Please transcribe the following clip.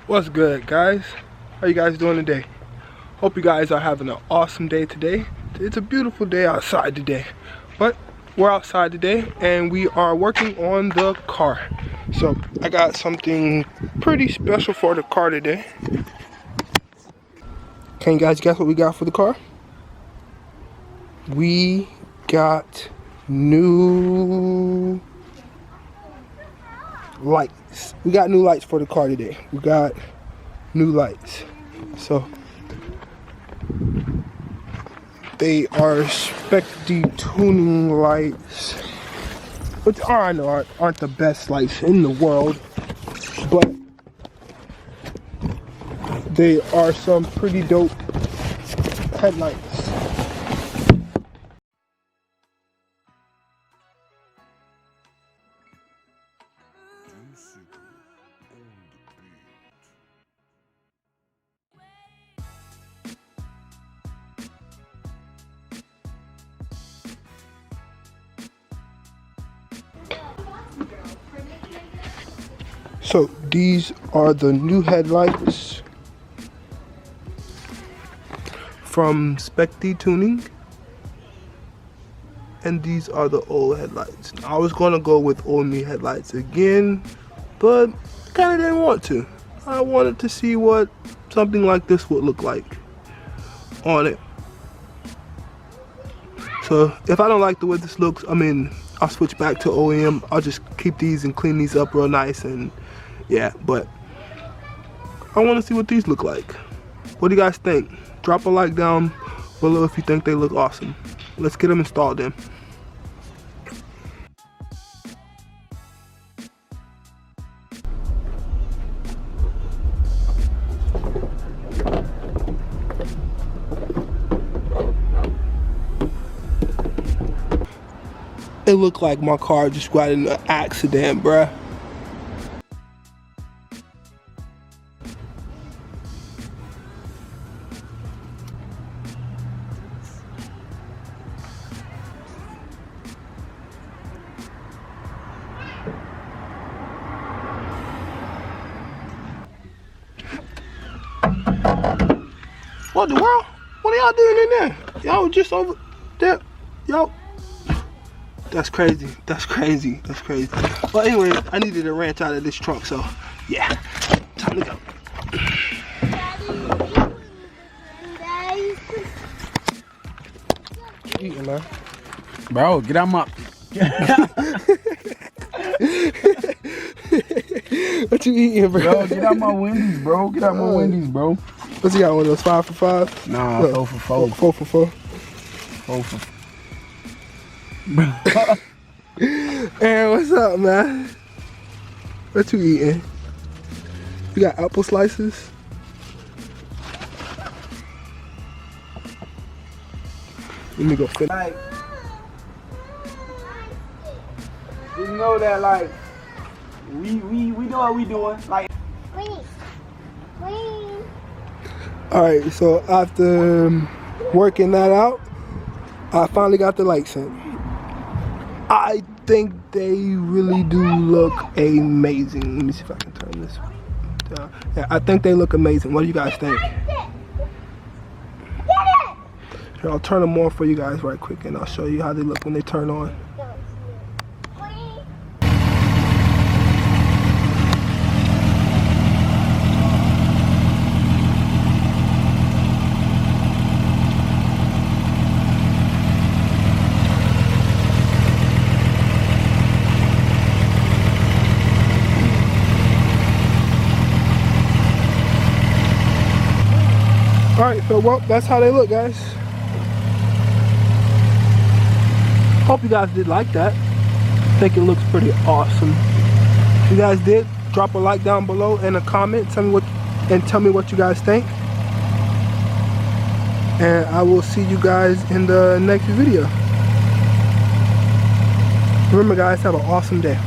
What's good, guys? How you guys doing today? Hope you guys are having an awesome day today. It's a beautiful day outside today, but we're outside today and we are working on the car. So I got something pretty special for the car today. Can you guys guess what we got for the car? We got new lights. We got new lights for the car today. We got new lights. So they are spec tuning lights, which I know aren't the best lights in the world, but they are some pretty dope headlights. So these are the new headlights from spec Tuning, and these are the old headlights. I was gonna go with old me headlights again, but kind of didn't want to. I wanted to see what something like this would look like on it. So if I don't like the way this looks, I'll switch back to OEM. I'll just keep these and clean these up real nice, and yeah, but I want to see what these look like. What do you guys think? Drop a like down below if you think they look awesome. Let's get them installed then. It looked like my car just got in an accident, bruh. What the world? What are y'all doing in there? Y'all just over there. Y'all. That's crazy. That's crazy. That's crazy. But anyway, I needed a wrench out of this trunk, so yeah. Time to go. Eating, man. Bro, get out my. What you eating, bro? Yo, get out my Wendy's, bro. Get out my Wendy's, bro. What's he got, one of those 5 for 5? Nah, no. 4 for 4. 4 for 4. 4 for 4. Aaron, what's up, man? What you eating? You got apple slices? Let me go finish. Like, you know that, like, we know what we doing. Like, alright, so after working that out, I finally got the lights in. I think they really do look amazing. Let me see if I can turn this down. Yeah, I think they look amazing. What do you guys think? Here, I'll turn them on for you guys right quick, and I'll show you how they look when they turn on. Alright, so well, that's how they look, guys. Hope you guys did like that. I think it looks pretty awesome. If you guys did, drop a like down below and a comment. Tell me what you guys think. And I will see you guys in the next video. Remember, guys, have an awesome day.